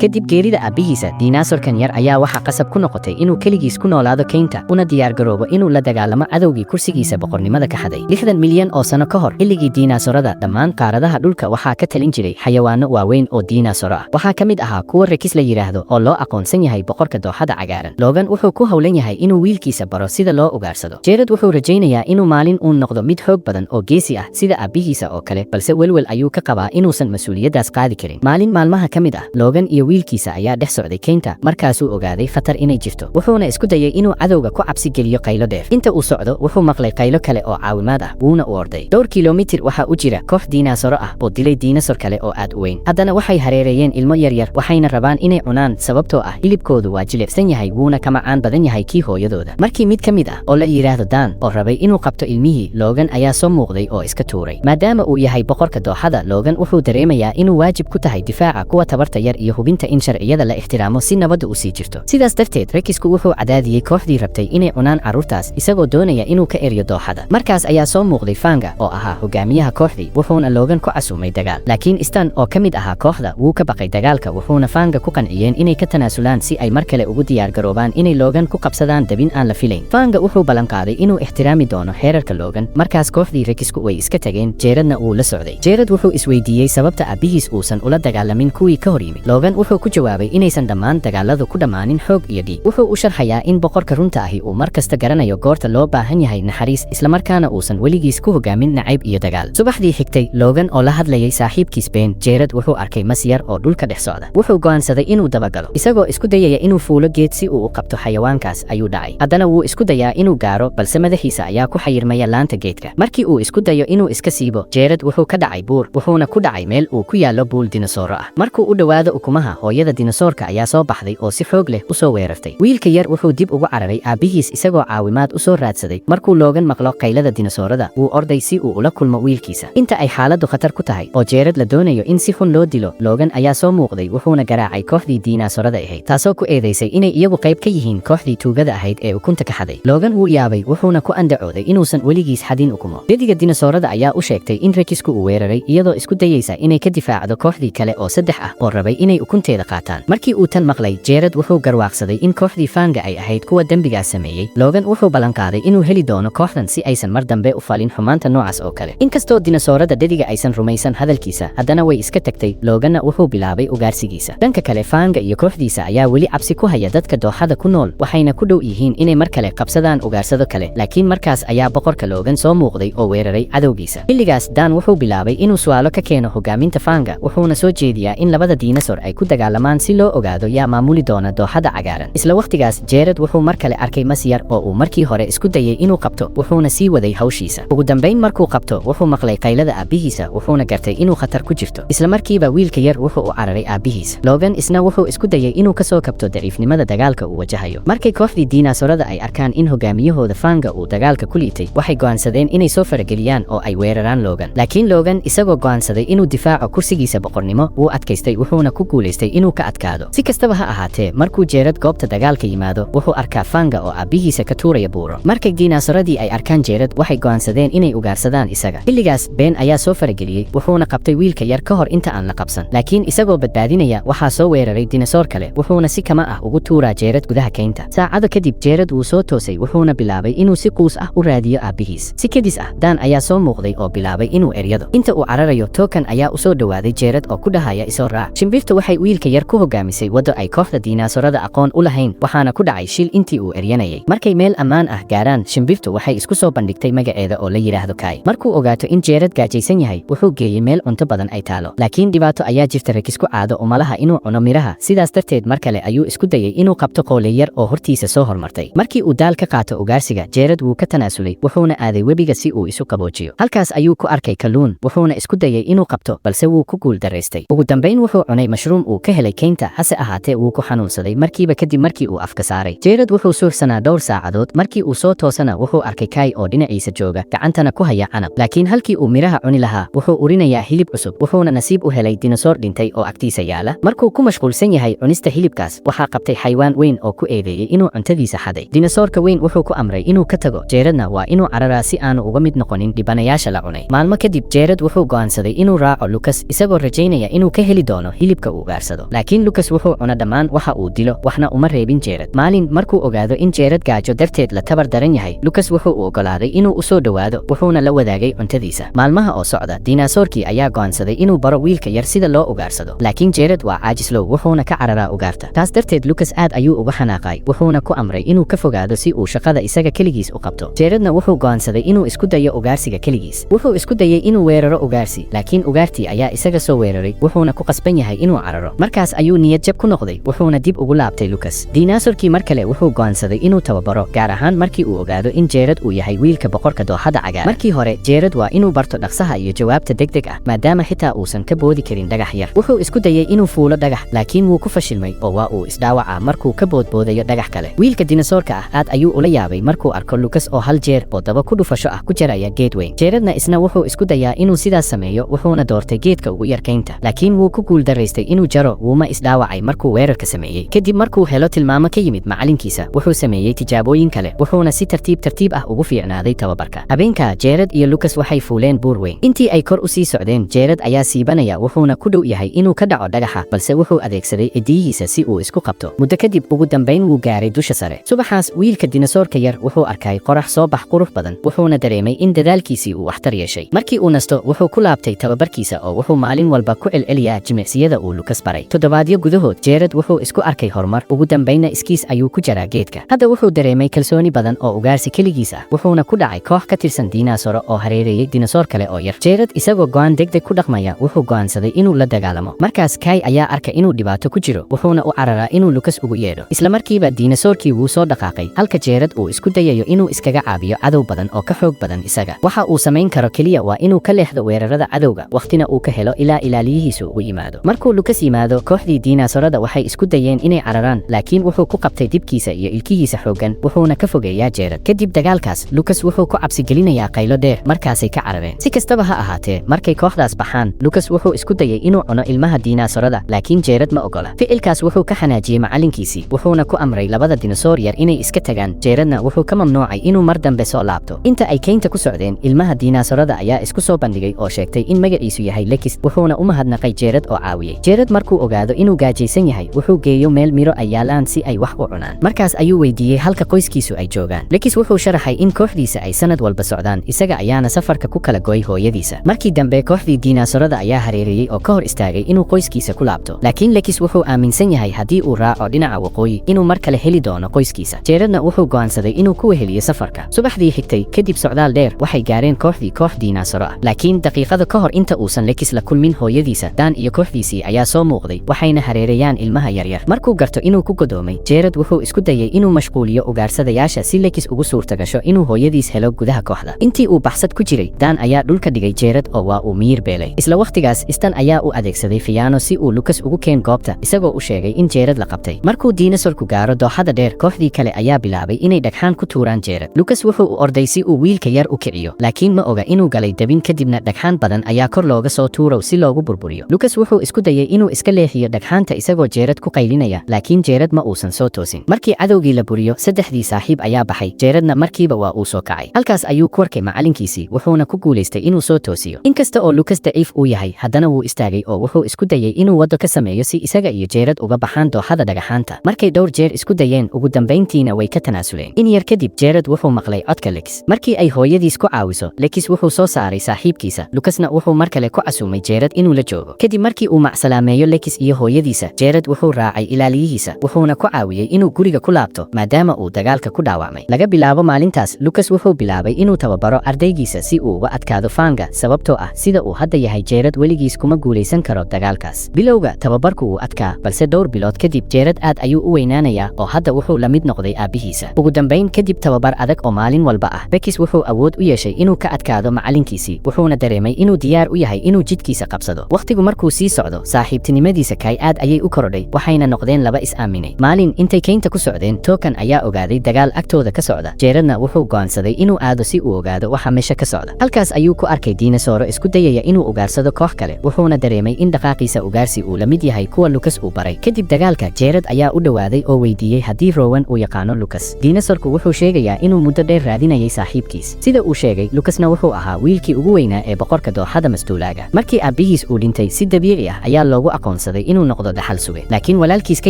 kadib geerida aabihiisa diinaasorkan yar ayaa waxaa qasab ku noqotay inuu keligiis ku noolaado keynta una diyaargaroobo inuu la dagaalamo cadowgii kursigiisa boqornimada ka xaday 60 milyan oo sano ka hor xilligii diinaasorada dhammaan qaaradaha dhulka waxaa ka talin jiray xayawaano waaweyn oo diinaasoro ah waxaa ka mid ahaa kuwa rekis la yiraahdo oo loo aqoonsan yahay boqorka dooxada cagaaran Logan wuxuu ku hawlan yahay inuu wiilkiisa baro sida loo ugaarsado Jared wuxuu rajaynayaa inuu maalin uu noqdo mid xoog badan oo geesi ah sida aabihiisa oo kale balse welwel ayuu ka qabaa inuusan mas'uuliyadaas qaadi karin maalin maalmaha ka mid ah Logan iyo wiilkiisa ayaa dhex socday keynta markaasuu ogaaday khatar inay jirto wuxuuna isku dayay inuu cadowga ku cabsi geliyo qaylo dheer inta uu socdo wuxuu maqlay qaylo kale oo caawimaad ah wuuna u orday dhowr kiiloomitir waxa u jira koox diinaasoro ah oo dilay diinaasor kale oo aad u weyn haddana waxay hareereeyeen ilmo yaryar waxayna rabaan inay cunaan sababtoo ah hilibkoodu waa jilicsan yahay wuuna ka macaan badan yahay kii hooyadooda markii mid ka mid ah oo la yiraahdo Dan oo rabay inuu qabto ilmihii Logan ayaa soo muuqday oo iska tuuray maadaama uu yahay boqorka dooxada Logan wuxuu dareemayaa inuu waajib ku tahay difaaca kuwa tabarta yar iyo hubinta in sharciyada la ixtiraamo si nabadda u sii jirto sidaas darteed rekisku wuxuu cadaadiyey kooxdii rabtay inay cunaan carruurtaas isagoo doonaya inuu ka eriyo dooxada markaas ayaa soo muuqday Fanga oo ahaa hogaamiyaha kooxdii wuxuuna Logan ku casuumay dagaal laakiin Stan oo ka mid ahaa kooxda wuu ka baqay dagaalka wuxuuna Fanga ku qanciyeen inay ka tanaasulaan si ay mar kale ugu diyaar garoobaan inay Logan ku qabsadaan dabin aan la filayn Fanga wuxuu ballan qaaday inuu ixtiraami doono xeerarka Logan markaas kooxdii rekisku way iska tageen Jaredna uu la socday Jared wuxuu isweydiiyey sababta aabihiis uusan ula dagaalamin kuwii ka hor yimid Logan wuxuu ku jawaabay inaysan dhammaan dagaaladu ku dhammaanin xoog iyo dhiig wuxuu u sharxayaa in boqorka runta ahi uu mar kasta garanayo goorta loo baahan yahay naxariis isla markaana uusan weligiis ku hogaamin nacayb iyo dagaal subaxdii xigtay Logan oo la hadlayay saaxiibkiis Ben Jared wuxuu arkay mas yar oo dhulka dhex socda wuxuu go'aansaday inuu dabagalo isagoo isku dayaya inuu fuulo geed si uu u qabto xayawaankaas ayuu dhacay haddana wuu isku dayaa inuu gaaro balse madaxiisa ayaa ku xayirmaya laanta geedka markii uu isku dayo inuu iska siibo Jared wuxuu ka dhacay buur wuxuuna ku dhacay meel uu ku yaallo buul dinosooro ah markuu u dhowaado ukumaha hooyada dinosoorka ayaa soo baxday oo si xoog leh u soo weerartay wiilka yar wuxuu dib ugu cararay aabihiis isagoo caawimaad u soo raadsaday markuu Logan maqlo qaylada dinosoorada wuu orday si uu ula kulmo wiilkiisa inta ay xaaladdu khatar ku tahay oo Jared la doonayo in si xun loo dilo Logan ayaa soo muuqday wuxuuna garaacay kooxdii diinaasorada ahayd taasoo ku eedeysay inay iyagu qayb ka yihiin kooxdii tuugada ahayd ee ukunta ka xaday Logan wuu yaabay wuxuuna ku andacooday inuusan weligiis xadin ukumo dediga dinosoorada ayaa u sheegtay in rekisku uu weeraray iyadoo isku dayaysa inay ka difaacdo kooxdii kale oo saddex ah oo rabay inay ukunteeda qaataan markii uu tan maqlay Jared wuxuu garwaaqsaday in kooxdii Fanga ay ahayd kuwa dembigaas sameeyey Logan wuxuu ballan qaaday inuu heli doono kooxdan si aysan mar dambe u falin xumaanta noocaas oo kale inkastoo dinosoorada dediga aysan rumaysan hadalkiisa haddana way iska tagtay Loganna wuxuu bilaabay ugaarsigiisa dhanka kale Fanga iyo kooxdiisa ayaa weli cabsi ku haya dadka dooxada ku nool waxayna ku dhow yihiin inay mar kale qabsadaan ugaarsado kale laakiin markaas ayaa boqorka Logan soo muuqday oo weeraray cadowgiisa xilligaas Dan wuxuu bilaabay inuu su'aalo ka keeno hogaaminta Fanga wuxuuna soo jeediyaa in labada diinaasor ay ku dagaalamaan si loo ogaado yaa maamuli doona dooxada cagaaran isla waqtigaas Jared wuxuu mar kale arkay mas yar oo uu markii hore isku dayay inuu qabto wuxuuna sii waday hawshiisa ugu dambayn markuu qabto wuxuu maqlay qaylada aabihiisa wuxuuna gartay inuu khatar ku jirto isla markiiba wiilka yar wuxuu u cararay aabihiisa Logan isna wuxuu isku dayay inuu ka soo kabto daciifnimada dagaalka uu wajahayo markay kooxdii diinaasorada ay arkaan in hogaamiyahooda Fanga uu dagaalka ku liitay waxay go'aansadeen inay soo farageliyaan oo ay weeraraan Logan laakiin Logan isagoo go'aansaday inuu difaaco kursigiisa boqornimo wuu adkaystay wuxuuna ku guuleystay inuu ka adkaado si kastaba ha ahaatee markuu Jared goobta dagaalka yimaado wuxuu arkaa Fanga oo aabihiisa ka tuuraya buuro markay diinaasoradii ay arkaan Jared waxay go'aansadeen inay ugaarsadaan isaga xilligaas Ben ayaa soo farageliyey wuxuuna qabtay wiilka yar ka hor inta aan la qabsan laakiin isagoo badbaadinaya waxaa soo weeraray dinosoor kale wuxuuna si kama ah ugu tuuraa Jared gudaha keynta saacado kadib Jared wuu soo toosay wuxuuna bilaabay inuu si quus ah u raadiyo aabihiis si kadis ah Dan ayaa soo muuqday oo bilaabay inuu eryado inta uu cararayo Token ayaa u soo dhawaaday Jared oo ku dhahaya isoo raac shimbirtu waxay wiilka yar ku hogaamisay waddo ay kooxda diinaasorada aqoon u lahayn waxaana ku dhacay shil intii uu eryanayay markay meel ammaan ah gaaraan shimbirtu waxay isku soo bandhigtay magaceeda oo la yiraahdo Kai markuu ogaato in Jared gaajaysan yahay wuxuu geeyey meel cunto badan ay taalo laakiin dhibaato ayaa jirta rekisku caado uma laha inuu cuno miraha sidaas darteed mar kale ayuu isku dayay inuu qabto qoole yar oo hortiisa soo hormartay markii uu daal ka qaato ugaarsiga Jared wuu ka tanaasulay wuxuuna aaday webiga si uu isu qaboojiyo halkaas ayuu ku arkay kalluun wuxuuna isku dayay inuu qabto balse wuu ku guul daraystay ugu dambayn wuxuu cunay mashruum uu ka helay keynta hase ahaatee wuu ku xanuunsaday markiiba kadib markii uu afka saaray Jared wuxuu suuxsanaa dhowr saacadood markii uu soo toosana wuxuu arkay Kai oo dhinaciisa jooga gacantana ku haya canab laakiin halkii uu miraha cuni lahaa wuxuu urinayaa hilib cusub wuxuuna nasiib u helay dinosoor dhintay oo agtiisa yaala markuu ku mashquulsan yahay cunista hilibkaas waxaa qabtay xayawaan weyn oo ku eedeeyay inuu cuntadiisa xaday dinosoorka weyn wuxuu ku amray inuu ka tago Jaredna waa inuu cararaa si aanu uga mid noqonin dhibanayaasha la cunay maalmo kadib Jared wuxuu go'aansaday inuu raaco Lucas isagoo rajaynaya inuu ka heli doono hilibka uu ugaarsaday ugaarsado laakiin Lucas wuxuu cuna dhammaan waxa uu dilo waxna uma reebin Jared maalin markuu ogaado in Jared gaajo darteed la tabar daran yahay Lucas wuxuu u ogolaaday inuu u soo dhawaado wuxuuna la wadaagay cuntadiisa maalmaha oo socda dinosaurkii ayaa go'aansaday inuu baro wiilka yar sida loo ugaarsado laakiin Jared waa caajislow wuxuuna ka cararaa ugaarta taas darteed Lucas aad ayuu uga xanaaqay wuxuuna ku amray inuu ka fogaado si uu shaqada isaga kaligiis u qabto Jaredna wuxuu go'aansaday inuu isku dayo ugaarsiga kaligiis wuxuu isku dayay inuu weeraro ugaarsi laakiin ugaartii ayaa isaga soo weeraray wuxuuna ku qasban yahay inuu cararo markaas ayuu niyad jab ku noqday wuxuuna dib ugu laabtay Lucas dinosaurkii mar kale wuxuu go'aansaday inuu tababaro gaar ahaan markii uu ogaado in Jared uu yahay wiilka boqorka dooxada cagaar markii hore Jared waa inuu barto dhaqsaha iyo jawaabta degdeg ah maadaama xitaa uusan ka boodi karin dhagax yar wuxuu isku dayay inuu fuulo dhagax laakiin wuu ku fashilmay oo waa uu isdhaawaca markuu ka boodboodayo dhagax kale wiilka dinosaurka ah aad ayuu ula yaabay markuu arko Lucas oo hal jeer oo daba ku dhufasho ah ku jaraya geed weyn Jaredna isna wuxuu isku dayaa inuu sidaas sameeyo wuxuuna doortay geedka ugu yar kaynta laakiin wuu ku guuldaraystay inuu jaro wuuma isdhaawacay markuu weerarka sameeyey kadib markuu helo tilmaamo ka yimid macalinkiisa wuxuu sameeyey tijaabooyin kale wuxuuna si tartiib ah ugu fiicnaaday tababarka habeenka Jared iyo Lucas waxay fuuleen buur weyn intii ay kor u sii socdeen Jared ayaa siibanaya wuxuuna ku dhow yahay inuu ka dhaco dhagaxa balse wuxuu adeegsaday cidiyihiisa si uu isku qabto muddo kadib ugu dambeyn wuu gaaray dusha sare subaxaas wiilka dinosaurka yar wuxuu arkay qorax soo bax qurux badan wuxuuna dareemay in dadaalkiisii uu waxtar yeeshay markii uu nasto wuxuu ku laabtay tababarkiisa oo wuxuu maalin walba ku celceliyaa jimicsiyada uu Lucas baray toddobaadyo gudahood Jared wuxuu isku arkay horumar ugu dambeynna iskiis ayuu ku jaraa geedka hadda wuxuu dareemay kalsooni badan oo ugaarsi kaligiis ah wuxuuna ku dhacay koox ka tirsan dinosaur oo hareereeyay dinosaur kale oo yar Jared isagoo go'aan degdeg ku dhaqmaya wuxuu go'aansaday inuu la dagaalamo markaas Kai ayaa arka inuu dhibaato ku jiro wuxuuna u cararaa inuu Lucas ugu yeedho isla markiiba dinosaurkii wuu soo dhaqaaqay halka Jared uu isku dayayo inuu iskaga caabiyo cadow badan oo ka xoog badan isaga waxa uu samayn karo kaliya waa inuu ka leexdo weerarada cadowga waqtina uu ka helo ilaa ilaaliyihiisu ugu yimaado markuu Lucas yimaado kooxdii dinosaurada waxay isku dayeen inay cararaan laakiin wuxuu ku qabtay dibkiisa iyo ilkihiisa xoogan wuxuuna ka fogeeyaa Jared kadib dagaalkaas Lucas wuxuu ku cabsi gelinayaa qaylo dheer markaasay ka carareen si kastaba ha ahaatee markay kooxdaas baxaan Lucas wuxuu isku dayay inuu cuno ilmaha dinosaurada laakiin Jared ma ogola ficilkaas wuxuu ka xanaajiyay macalinkiisii wuxuuna ku amray labada dinosaur yar inay iska tagaan Jaredna wuxuu ka mamnuucay inuu mar dambe soo laabto inta ay kaynta ku socdeen ilmaha dinosaurada ayaa isku soo bandhigay oo sheegtay in magaciisu yahay Lekis wuxuuna u mahadnaqay Jared oo caawiyay Jared markuu ogaado inuu gaajaysan yahay wuxuu geeyo meel miro ay yaalaan si ay wax u cunaan markaas ayuu weydiiyey halka qoyskiisu ay joogaan Lekis wuxuu sharaxay in kooxdiisa ay sanad walba socdaan isaga ayaana safarka ku kala goy hooyadiisa markii dambe kooxdii dinosaurada ayaa hareereeyay oo ka hor istaagay inuu qoyskiisa ku laabto laakiin Lekis wuxuu aaminsan yahay haddii uu raaco dhinaca waqooyi inuu mar kale heli doono qoyskiisa Jaredna wuxuu go'aansaday inuu ku weheliyo safarka subaxdii xigtay kadib socdaal dheer waxay gaareen koox dinosaur ah laakiin daqiiqada ka hor inta uusan Lekis la kulmin hooyadiisa Dan iyo kooxdiisii ayaa soo muuqday waxayna hareereeyaan ilmaha yaryar markuu garto inuu ku godoomay Jared wuxuu isku dayay inuu mashquuliyo ugaarsadayaasha si Lekis ugu suurta gasho inuu hooyadiis helo gudaha kooxda intii uu baxsad ku jiray Dan ayaa dhulka dhigay Jared oo waa uu miyir beelay isla waqtigaas Stan ayaa u adeegsaday Fiano si uu Lucas ugu keen goobta isagoo u sheegay in Jared la qabtay markuu dinosaurku gaaro dooxada dheer kooxdii kale ayaa bilaabay inay dhagxaan ku tuuraan Jared Lucas wuxuu u orday si uu wiilka yar u kiciyo laakiin ma oga inuu galay dabin kadibna dhagxaan badan ayaa kor looga soo tuurow si loogu burburiyo Lucas wuxuu isku dayay inuu iska leexiyo dhagxaanta isagoo Jared ku qaylinaya laakiin Jared ma uusan soo toosin markii cadowgii la buriyo saddexdii saaxiib ayaa baxay Jaredna markiiba waa uu soo kacay halkaas ayuu ku arkay macalinkiisii wuxuuna ku guuleystay inuu soo toosiyo inkasta oo Lucas daciif uu yahay haddana wuu istaagay oo wuxuu isku dayay inuu waddo ka sameeyo si isaga iyo Jared uga baxaan dooxada dhagaxaanta markay dhowr jeer isku dayeen ugu dambeyntiina way ka tanaasuleen in yar kadib Jared wuxuu maqlay codka Lekis markii ay hooyadiis ku caawiso Lekis wuxuu soo saaray saaxiibkiisa Lucasna wuxuu mar kale ku casuumay Jared inuu la joogo kadib markii uu macsalaameeyo Lekis iyo hooyadiisa Jared wuxuu raacay ilaaliyihiisa wuxuuna ku caawiyay inuu guriga ku laabto maadaama uu dagaalka ku dhaawacmay laga bilaabo maalintaas Lucas wuxuu bilaabay inuu tababaro ardaygiisa si uu uga adkaado Fanga sababtoo ah sida uu hadda yahay Jared weligiis kuma guuleysan karo dagaalkaas bilowga tababarku wuu adkaa balse dhowr bilood kadib Jared aad ayuu u weynaanayaa oo hadda wuxuu la mid noqday aabihiisa ugu dambeyn kadib tababar adag oo maalin walba ah Lekis wuxuu awood u yeeshay inuu ka adkaado macalinkiisii wuxuuna dareemay inuu diyaar u yahay inuu jidkiisa qabsado waqtigu markuu sii socdo saaxiibtinimadiisa Kai aad ayay u korodhay waxayna noqdeen laba is aaminay maalin intay kaynta ku socdeen Tokan ayaa ogaaday dagaal agtooda ka socda Jaredna wuxuu go'aansaday inuu aado si uu ogaado waxa meesha ka socda halkaas ayuu ku arkay dinosaur isku dayaya inuu ugaarsado koox kale wuxuuna dareemay in dhaqaaqiisa ugaarsi uu la mid yahay kuwa Lucas uu baray kadib dagaalka Jared ayaa u dhawaaday oo weydiiyey haddii Rowan uu yaqaano Lucas dinosaurku wuxuu sheegayaa inuu muddo dheer raadinayay saaxiibkiis sida uu sheegay Lucasna wuxuu ahaa wiilkii ugu weynaa ee boqorka dooxada masduulaaga markii aabihiis uu dhintay si dabiici ah ayaa loogu aqoonsaday go'aansaday inuu noqdo dhaxal suge laakiin walaalkiis ka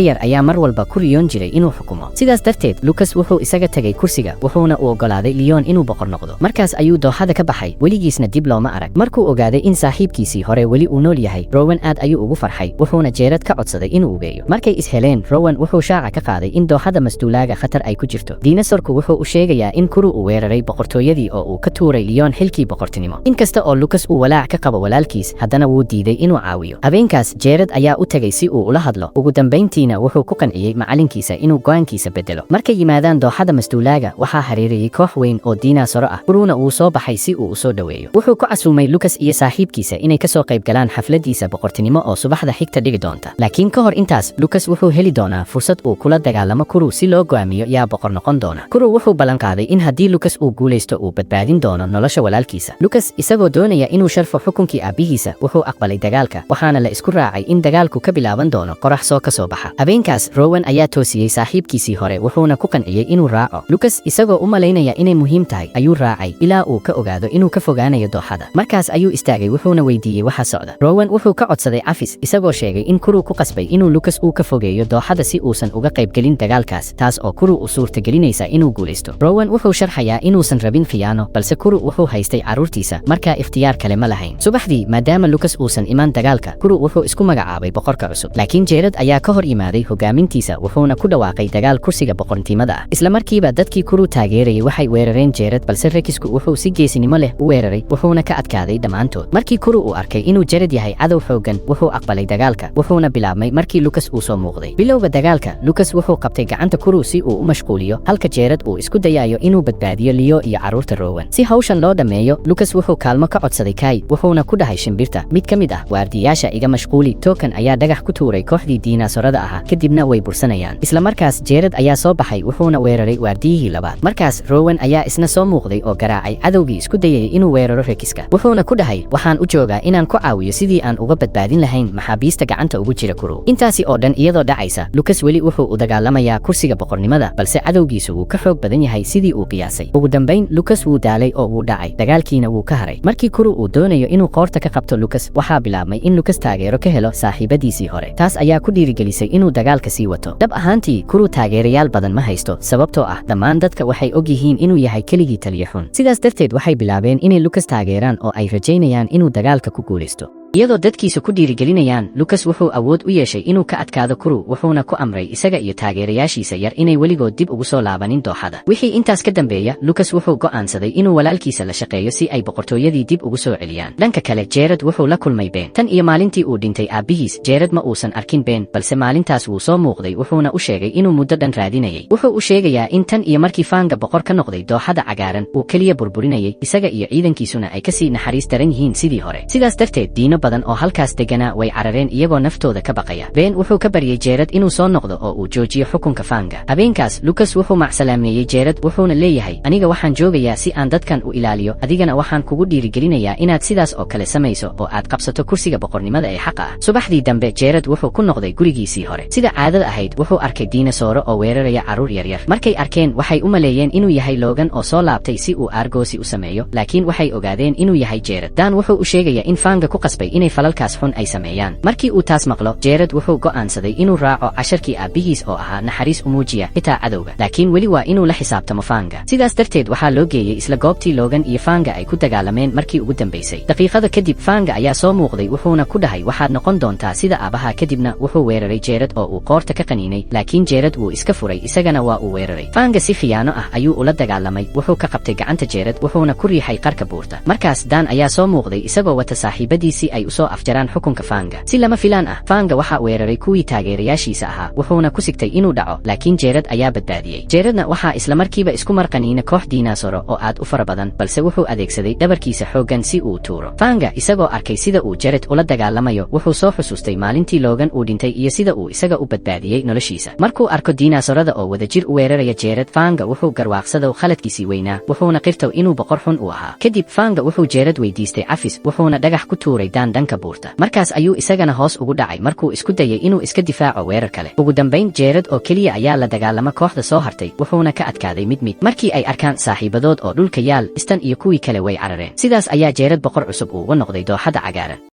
yar ayaa mar walba ku riyoon jiray inuu xukumo sidaas darteed Lucas wuxuu isaga tagay kursiga wuxuuna u ogolaaday Leon inuu boqor noqdo markaas ayuu dooxada ka baxay weligiisna dib looma arag markuu ogaaday in saaxiibkiisii hore weli uu nool yahay Rowan aad ayuu ugu farxay wuxuuna Jared ka codsaday inuu ugeeyo markay is heleen Rowan wuxuu shaaca ka qaaday in dooxada masduulaaga khatar ay ku jirto dinosaurku wuxuu u sheegayaa in Kuru uu weeraray boqortooyadii oo uu ka tuuray Leon xilkii boqortinimo inkasta oo Lucas uu walaac ka qabo walaalkiis haddana wuu diiday inuu caawiyo habeenkaas Jared ayaa u tagay si uu ula hadlo ugu dambeyntiina wuxuu ku qanciyay macalinkiisa inuu go'aankiisa bedelo markay yimaadaan dooxada masduulaaga waxaa hareerayay koox weyn oo dinosaur ah Kuruna uu soo baxay si uu u soo dhaweeyo wuxuu ku casuumay Lucas iyo saaxiibkiisa inay ka soo qayb galaan xafladiisa boqortinimo oo subaxda xigta dhigi doonta laakiin ka hor intaas Lucas wuxuu heli doonaa fursad uu kula dagaalamo Kuru si loo go'aamiyo yaa boqor noqon doona Kuru wuxuu ballan qaaday in haddii Lucas uu guuleysto uu badbaadin doono nolosha walaalkiisa Lucas isagoo doonaya inuu sharfo xukunkii aabihiisa wuxuu aqbalay dagaalka waxaana la isku raacay in dagaalku ka bilaaban doono qorax soo ka soo baxa habeenkaas Rowan ayaa toosiyey saaxiibkiisii hore wuxuuna ku qanciyey inuu raaco Lucas isagoo u malaynaya inay muhiim tahay ayuu raacay ilaa uu ka ogaado inuu ka fogaanayo dooxada markaas ayuu istaagay wuxuuna weydiiyey waxa socda Rowan wuxuu ka codsaday cafis isagoo sheegay in Kuru ku qasbay inuu Lucas uu ka fogeeyo dooxada si uusan uga qayb gelin dagaalkaas taas oo Kuru u suurtagelinaysa inuu guuleysto Rowan wuxuu sharxayaa inuusan rabin khiyaano balse Kuru wuxuu haystay caruurtiisa markaa ikhtiyaar kale ma lahayn subaxdii maadaama Lucas uusan imaan dagaalka Kuru wuxuu isku magacaabay boqorka cusub laakiin Jared ayaa ka hor yimaaday hogaamintiisa wuxuuna ku dhawaaqay dagaal kursiga boqortinimada ah isla markiiba dadkii Kuru taageerayay waxay weerareen Jared balse Rekisku wuxuu si geesinimo leh u weeraray wuxuuna ka adkaaday dhammaantood markii Kuru uu arkay inuu Jared yahay cadow xoogan wuxuu aqbalay dagaalka wuxuuna bilaabmay markii Lucas uu soo muuqday bilowga dagaalka Lucas wuxuu qabtay gacanta Kuru si uu u mashquuliyo halka Jared uu isku dayayo inuu badbaadiyo Leo iyo caruurta Rowan si hawshan loo dhameeyo Lucas wuxuu kaalmo ka codsaday Kai wuxuuna ku dhahay shimbirta mid ka mid ah waardiyaasha iga mashquuli token ayaa dhagax ku tuuray kooxdii dinosaurada ahaa kadibna way bursanayaan isla markaas Jared ayaa soo baxay wuxuuna weeraray waardiyihii labaad markaas Rowan ayaa isna soo muuqday oo garaacay cadowgii isku dayay inuu weeraro Rekiska wuxuuna ku dhahay waxaan u joogaa inaan ku caawiyo sidii aan uga badbaadin lahayn maxaabiista gacanta ugu jira Kuru intaasi oo dhan iyadoo dhacaysa Lucas weli wuxuu u dagaalamayaa kursiga boqornimada balse cadowgiisu wuu ka xoog badan yahay sidii uu qiyaasay ugu dambeyn Lucas wuu daalay oo wuu dhacay dagaalkiina wuu ka haray markii Kuru uu doonayo inuu qoorta ka qabto Lucas waxaa bilaabmay in Lucas taageero ka helo saaxiibadiisii hore taas ayaa ku dhiirigelisay inuu dagaalka sii wato dab ahaantii Kuru taageerayaal badan ma haysto sababtoo ah dhammaan dadka waxay og yihiin inuu yahay keligii taliye xun sidaas darteed waxay bilaabeen inay Lucas taageeraan oo ay rajaynayaan inuu dagaalka ku guuleysto iyadoo dadkiisa ku dhiirigelinayaan Lucas wuxuu awood u yeeshay inuu ka adkaado Kuru wuxuuna ku amray isaga iyo taageerayaashiisa yar inay weligood dib ugu soo laabanin dooxada wixii intaas ka dambeeya Lucas wuxuu go'aansaday inuu walaalkiisa la shaqeeyo si ay boqortooyadii dib ugu soo celiyaan dhanka kale Jared wuxuu la kulmay Ben tan iyo maalintii uu dhintay aabihiis Jared ma uusan arkin Ben balse maalintaas wuu soo muuqday wuxuuna u sheegay inuu muddo dhan raadinayay wuxuu u sheegayaa in tan iyo markii Fanga boqor ka noqday dooxada cagaaran uu kaliya burburinayay isaga iyo ciidankiisuna ay kasii naxariis daran yihiin sidii hore sidaas darteed diino badan oo halkaas deganaa way carareen iyagoo naftooda ka baqaya Ben wuxuu ka baryay Jared inuu soo noqdo oo uu joojiyo xukunka Fanga habeenkaas Lucas wuxuu macsalaameeyay Jared wuxuuna leeyahay aniga waxaan joogayaa si aan dadkan u ilaaliyo adigana waxaan kugu dhiirigelinayaa inaad sidaas oo kale samayso oo aad qabsato kursiga boqornimada ee xaqa ah subaxdii dambe Jared wuxuu ku noqday gurigiisii hore sida caadada ahayd wuxuu arkay dinosauro oo weeraraya caruur yaryar markay arkeen waxay u maleeyeen inuu yahay Logan oo soo laabtay si uu argoosi u sameeyo laakiin waxay ogaadeen inuu yahay Jared Dan wuxuu u sheegayaa in Fanga ku qasbay inay falalkaas xun ay sameeyaan markii uu taas maqlo Jared wuxuu go'aansaday inuu raaco casharkii aabihiis oo ahaa naxariis u muujiya xitaa cadowga laakiin weli waa inuu la xisaabtamo Fanga sidaas darteed waxaa loo geeyay isla goobtii Logan iyo Fanga ay ku dagaalameen markii ugu dambeysay daqiiqada kadib Fanga ayaa soo muuqday wuxuuna ku dhahay waxaad noqon doontaa sida aabaha kadibna wuxuu weeraray Jared oo uu qoorta ka qaniinay laakiin Jared wuu iska furay isagana waa uu weeraray Fanga si khiyaano ah ayuu ula dagaalamay wuxuu ka qabtay gacanta Jared wuxuuna ku riixay qarka buurta markaas Dan ayaa soo muuqday isagoo wata saaxiibadiisii ay u soo afjaraan xukunka Fanga si lama filaan ah Fanga waxa weeraray kuwii taageerayaashiisa ahaa wuxuuna ku sigtay inuu dhaco laakiin Jared ayaa badbaadiyey Jaredna waxaa isla markiiba isku marqaniina koox dinosauro oo aad u fara badan balse wuxuu adeegsaday dhabarkiisa xooggan si uu tuuro Fanga isagoo arkay sida uu Jared ula dagaalamayo wuxuu soo xusuustay maalintii Logan uu dhintay iyo sida uu isaga u badbaadiyey noloshiisa markuu arko dinosaurada oo wadajir u weeraraya Jared Fanga wuxuu garwaaqsaday khaladkiisii weynaa wuxuuna qirtay inuu boqor xun u ahaa kadib Fanga wuxuu Jared weydiistay cafis wuxuuna dhagax ku tuuray Dan dhanka buurta markaas ayuu isagana hoos ugu dhacay markuu isku dayay inuu iska difaaco weerar kale ugu dambeyn Jared oo kaliya ayaa la dagaalama kooxda soo hartay wuxuuna ka adkaaday mid markii ay arkaan saaxiibadood oo dhulka yaal istan iyo kuwii kale way carareen sidaas ayaa Jared boqor cusub uga noqday dooxada cagaaran